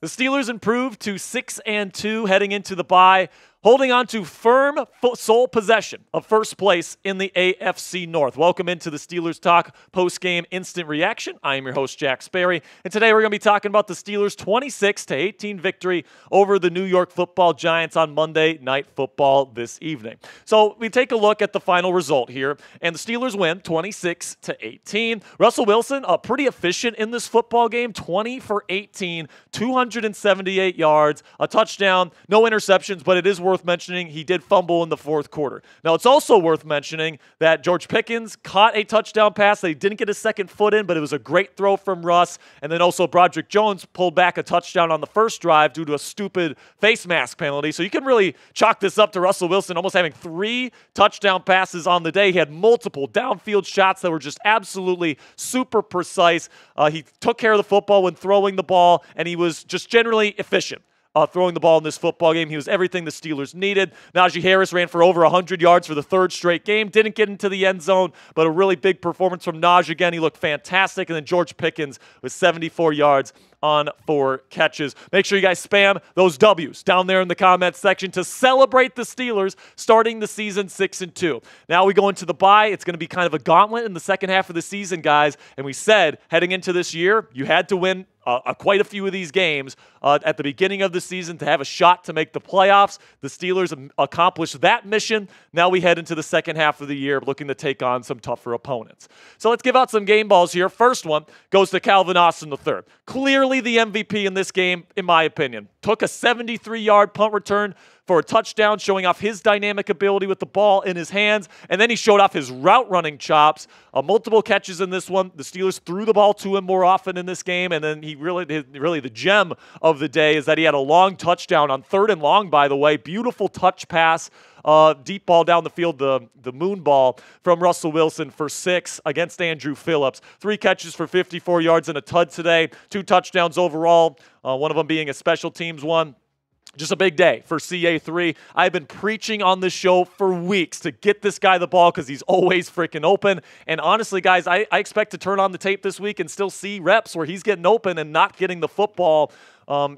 The Steelers improved to 6-2 heading into the bye, holding on to firm sole possession of first place in the AFC North. Welcome into the Steelers Talk post-game instant reaction. I am your host, Jack Sperry, and today we're going to be talking about the Steelers' 26-18 victory over the New York Football Giants on Monday Night Football this evening. So we take a look at the final result here, and the Steelers win 26-18. Russell Wilson, pretty efficient in this football game, 20 for 18, 278 yards, a touchdown, no interceptions, but it is worth mentioning he did fumble in the fourth quarter. Now, it's also worth mentioning that George Pickens caught a touchdown pass. They didn't get his second foot in, but it was a great throw from Russ. And then also Broderick Jones pulled back a touchdown on the first drive due to a stupid face mask penalty. So you can really chalk this up to Russell Wilson almost having 3 touchdown passes on the day. He had multiple downfield shots that were just absolutely super precise. He took care of the football when throwing the ball, and he was just generally efficient. Throwing the ball in this football game. He was everything the Steelers needed. Najee Harris ran for over 100 yards for the third straight game. Didn't get into the end zone, but a really big performance from Najee again. He looked fantastic. And then George Pickens with 74 yards on 4 catches. Make sure you guys spam those W's down there in the comments section to celebrate the Steelers starting the season 6-2. Now we go into the bye. It's going to be kind of a gauntlet in the second half of the season, guys. And we said heading into this year, you had to win quite a few of these games at the beginning of the season to have a shot to make the playoffs. The Steelers accomplished that mission. Now we head into the second half of the year looking to take on some tougher opponents. So let's give out some game balls here. First one goes to Calvin Austin III. Clearly the MVP in this game, in my opinion. Took a 73-yard punt return for a touchdown, showing off his dynamic ability with the ball in his hands. And then he showed off his route running chops. Multiple catches in this one. The Steelers threw the ball to him more often in this game. And then he really the gem of the day is that he had a long touchdown on 3rd and long, by the way. Beautiful touch pass. Deep ball down the field, the moon ball from Russell Wilson for 6 against Andrew Phillips. 3 catches for 54 yards and a tud today. 2 touchdowns overall, one of them being a special teams one. Just a big day for CA3. I've been preaching on this show for weeks to get this guy the ball because he's always freaking open. And honestly, guys, I expect to turn on the tape this week and still see reps where he's getting open and not getting the football.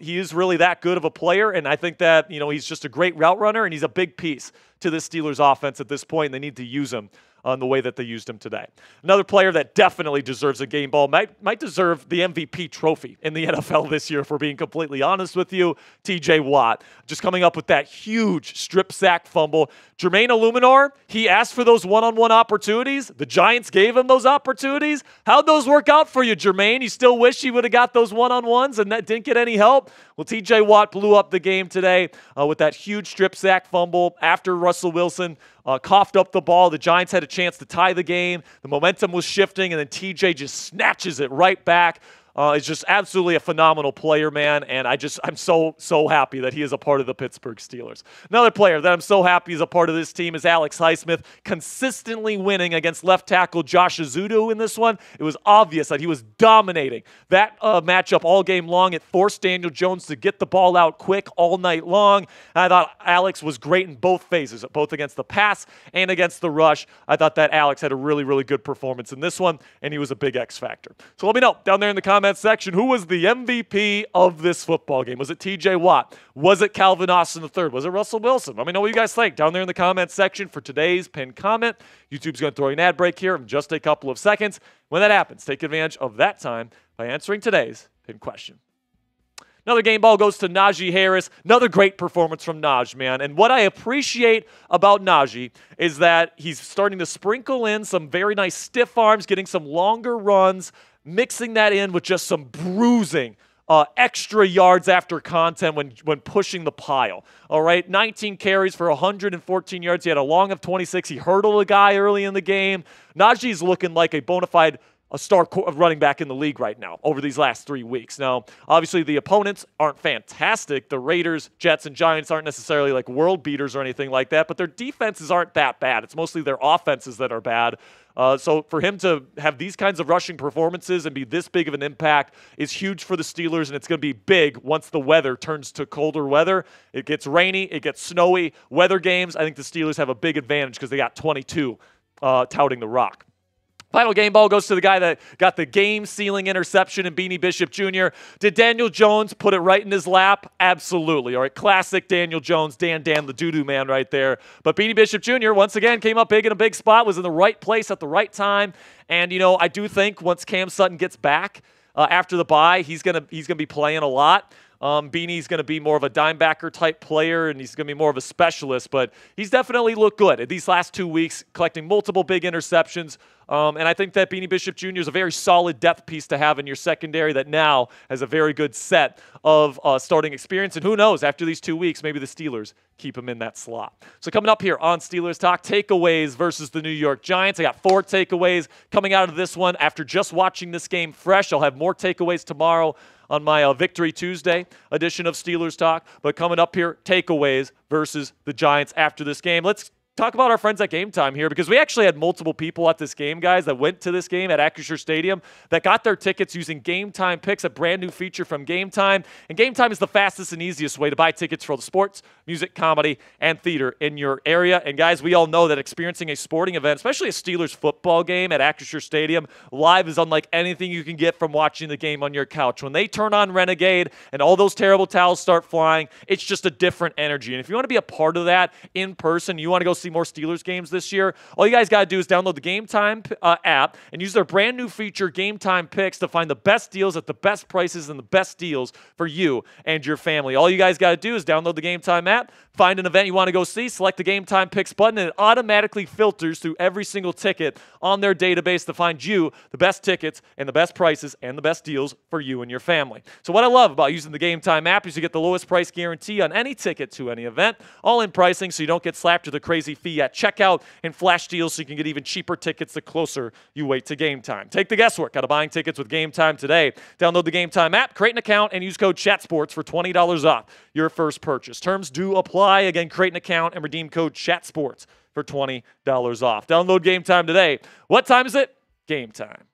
He is really that good of a player, and I think that he's just a great route runner, and he's a big piece to this Steelers offense at this point, and they need to use him the way that they used him today. Another player that definitely deserves a game ball, might deserve the MVP trophy in the NFL this year, if we're being completely honest with you, TJ Watt. Just coming up with that huge strip sack fumble. Jermaine Illuminor, he asked for those one-on-one opportunities. The Giants gave him those opportunities. How'd those work out for you, Jermaine? You still wish he would have got those one-on-ones and that didn't get any help? Well, TJ Watt blew up the game today with that huge strip sack fumble after Russell Wilson coughed up the ball. The Giants had a chance to tie the game. The momentum was shifting, and then TJ just snatches it right back. Is just absolutely a phenomenal player, man, and I'm so happy that he is a part of the Pittsburgh Steelers. Another player that I'm so happy is a part of this team is Alex Highsmith, consistently winning against left tackle Josh Azudu in this one. It was obvious that he was dominating that matchup all game long. It forced Daniel Jones to get the ball out quick all night long. And I thought Alex was great in both phases, both against the pass and against the rush. I thought that Alex had a really, really good performance in this one, and he was a big X factor. So let me know down there in the comments section, who was the MVP of this football game? Was it TJ Watt? Was it Calvin Austin III? Was it Russell Wilson? Let me know what you guys think down there in the comments section for today's pinned comment. YouTube's going to throw you an ad break here in just a couple of seconds. When that happens, take advantage of that time by answering today's pinned question. Another game ball goes to Najee Harris. Another great performance from Najee, man. And what I appreciate about Najee is that he's starting to sprinkle in some very nice stiff arms, getting some longer runs, mixing that in with just some bruising, extra yards after content when pushing the pile. All right, 19 carries for 114 yards. He had a long of 26. He hurdled a guy early in the game. Najee's looking like a bona fide star running back in the league right now over these last 3 weeks. Now, obviously, the opponents aren't fantastic. The Raiders, Jets, and Giants aren't necessarily like world beaters or anything like that, but their defenses aren't that bad. It's mostly their offenses that are bad. So for him to have these kinds of rushing performances and be this big of an impact is huge for the Steelers, and it's going to be big once the weather turns to colder weather. It gets rainy, it gets snowy. Weather games, I think the Steelers have a big advantage because they got 22 touting the rock. Final game ball goes to the guy that got the game-sealing interception in Beanie Bishop Jr. Did Daniel Jones put it right in his lap? Absolutely. All right, classic Daniel Jones, Dan the doo-doo man right there. But Beanie Bishop Jr. once again came up big in a big spot, was in the right place at the right time. And, I do think once Cam Sutton gets back after the bye, he's gonna be playing a lot. Beanie's going to be more of a dimebacker type player, and he's going to be more of a specialist, but he's definitely looked good these last 2 weeks, collecting multiple big interceptions. And I think that Beanie Bishop Jr. is a very solid depth piece to have in your secondary that now has a very good set of starting experience. And who knows, after these 2 weeks, maybe the Steelers keep him in that slot. So coming up here on Steelers Talk, takeaways versus the New York Giants. I got 4 takeaways coming out of this one. After just watching this game fresh, I'll have more takeaways tomorrow on my Victory Tuesday edition of Steelers Talk. But coming up here, takeaways versus the Giants after this game. Let's talk about our friends at Game Time here, because we actually had multiple people at this game, guys, that went to this game at Acrisure Stadium that got their tickets using Game Time Picks, a brand new feature from Game Time. And Game Time is the fastest and easiest way to buy tickets for the sports, music, comedy, and theater in your area. And guys, we all know that experiencing a sporting event, especially a Steelers football game at Acrisure Stadium, live is unlike anything you can get from watching the game on your couch. When they turn on Renegade and all those terrible towels start flying, it's just a different energy. And if you want to be a part of that in person, you want to go see more Steelers games this year, all you guys got to do is download the Game Time app and use their brand new feature, Game Time Picks, to find the best deals at the best prices and the best deals for you and your family. All you guys got to do is download the Game Time app, find an event you want to go see, select the Game Time Picks button, and it automatically filters through every single ticket on their database to find you the best tickets and the best prices and the best deals for you and your family. So what I love about using the Game Time app is you get the lowest price guarantee on any ticket to any event, all in pricing, so you don't get slapped with a crazy fee at checkout, and flash deals so you can get even cheaper tickets the closer you wait to game time. Take the guesswork out of buying tickets with Game Time today. Download the Game Time app, create an account, and use code CHATSPORTS for $20 off your first purchase. Terms do apply. Again, create an account and redeem code CHATSPORTS for $20 off. Download Game Time today. What time is it? Game time.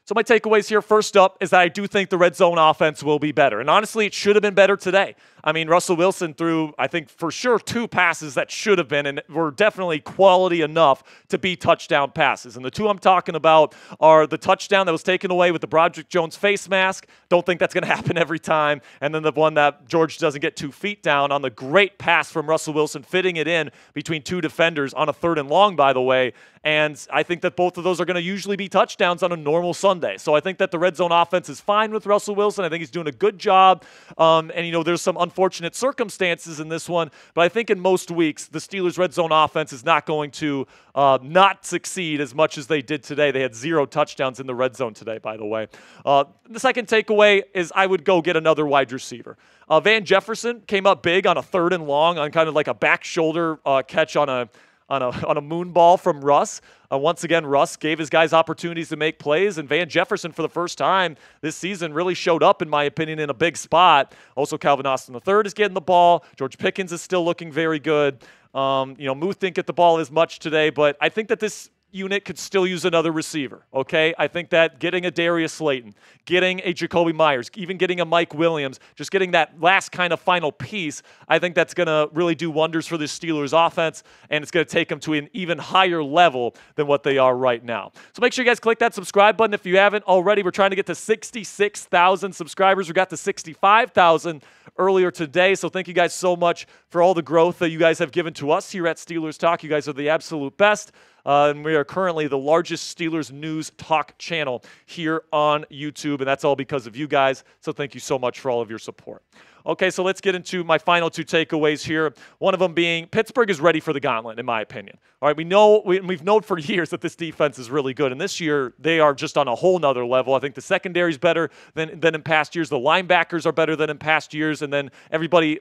So my takeaways here, first up, is that I do think the red zone offense will be better. And honestly, it should have been better today. I mean, Russell Wilson threw, I think, for sure 2 passes that should have been and were definitely quality enough to be touchdown passes. And the 2 I'm talking about are the touchdown that was taken away with the Broderick Jones face mask. Don't think that's going to happen every time. And then the one that George doesn't get 2 feet down on the great pass from Russell Wilson, fitting it in between 2 defenders on a 3rd and long, by the way. And I think that both of those are going to usually be touchdowns on a normal Sunday. So I think that the red zone offense is fine with Russell Wilson. I think he's doing a good job. And, there's some unfortunate circumstances in this one. But I think in most weeks, the Steelers' red zone offense is not going to not succeed as much as they did today. They had 0 touchdowns in the red zone today, by the way. The second takeaway is I would go get another wide receiver. Van Jefferson came up big on a 3rd and long on kind of like a back shoulder catch on a moon ball from Russ. Once again, Russ gave his guys opportunities to make plays, and Van Jefferson, for the first time this season, really showed up, in my opinion, in a big spot. Also, Calvin Austin III is getting the ball. George Pickens is still looking very good. Muth didn't get the ball as much today, but I think that this unit could still use another receiver, okay? I think that getting a Darius Slayton, getting a Jacoby Myers, even getting a Mike Williams, just getting that last kind of final piece, I think that's going to really do wonders for the Steelers offense, and it's going to take them to an even higher level than what they are right now. So make sure you guys click that subscribe button if you haven't already. We're trying to get to 66,000 subscribers. We got to 65,000 earlier today, so thank you guys so much for all the growth that you guys have given to us here at Steelers Talk. You guys are the absolute best. And we are currently the largest Steelers news talk channel here on YouTube, and that's all because of you guys. So thank you so much for all of your support. Okay, so let's get into my final 2 takeaways here. One of them being Pittsburgh is ready for the Gauntlet, in my opinion. All right, we've known for years that this defense is really good, and this year they are just on a whole nother level. I think the secondary is better than in past years. The linebackers are better than in past years, and then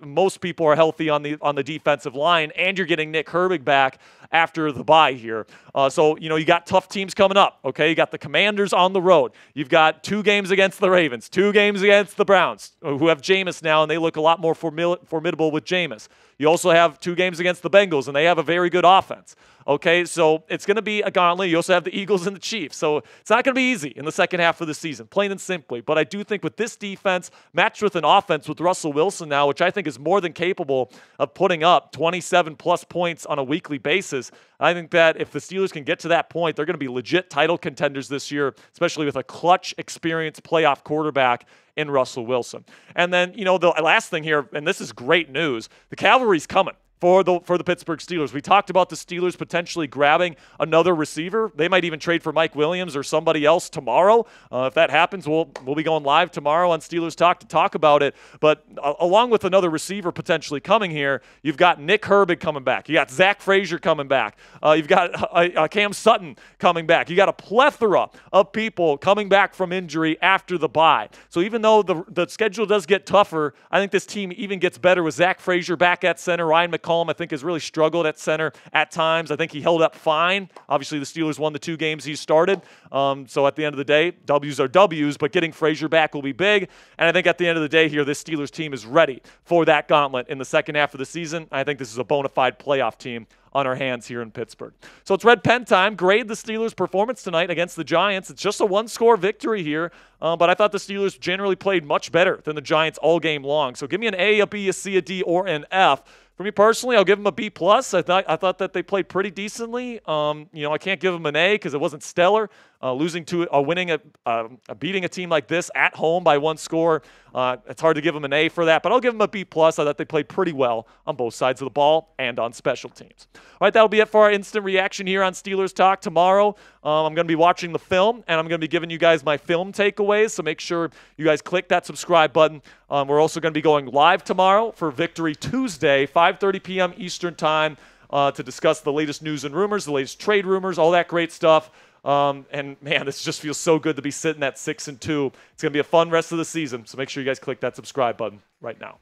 most people are healthy on the defensive line, and you're getting Nick Herbig back after the bye here. So you got tough teams coming up. Okay, you got the Commanders on the road. You've got 2 games against the Ravens, 2 games against the Browns, who have Jameis now, and they look a lot more formidable with Jameis. You also have 2 games against the Bengals, and they have a very good offense. Okay, so it's going to be a gauntlet. You also have the Eagles and the Chiefs. So it's not going to be easy in the second half of the season, plain and simply. But I do think with this defense, matched with an offense with Russell Wilson now, which I think is more than capable of putting up 27-plus points on a weekly basis, I think that if the Steelers can get to that point, they're going to be legit title contenders this year, especially with a clutch, experienced playoff quarterback in Russell Wilson. And then, the last thing here, and this is great news, the Calvary's coming for the Pittsburgh Steelers. We talked about the Steelers potentially grabbing another receiver. They might even trade for Mike Williams or somebody else tomorrow. If that happens, we'll be going live tomorrow on Steelers Talk to talk about it. But along with another receiver potentially coming here, you've got Nick Herbig coming back. You got Zach Frazier coming back. You've got Cam Sutton coming back. You got a plethora of people coming back from injury after the bye. So even though the schedule does get tougher, I think this team even gets better with Zach Frazier back at center. Ryan McCollum, I think, has really struggled at center at times. I think he held up fine. Obviously, the Steelers won the 2 games he started. So at the end of the day, W's are W's, but getting Frazier back will be big. And I think at the end of the day here, this Steelers team is ready for that gauntlet in the second half of the season. I think this is a bona fide playoff team on our hands here in Pittsburgh. So it's red pen time. Grade the Steelers' performance tonight against the Giants. It's just a 1-score victory here, but I thought the Steelers generally played much better than the Giants all game long. So give me an A, a B, a C, a D, or an F. For me personally, I'll give them a B+. I thought that they played pretty decently. I can't give them an A because it wasn't stellar. Beating a team like this at home by 1 score, it's hard to give them an A for that. But I'll give them a B+. I thought they played pretty well on both sides of the ball and on special teams. All right, that'll be it for our instant reaction here on Steelers Talk. Tomorrow, I'm going to be watching the film, and I'm going to be giving you guys my film takeaways. So make sure you guys click that subscribe button. We're also going to be going live tomorrow for Victory Tuesday, 5:30 p.m. Eastern Time, to discuss the latest news and rumors, the latest trade rumors, all that great stuff. And man, this just feels so good to be sitting at 6-2. It's going to be a fun rest of the season. So make sure you guys click that subscribe button right now.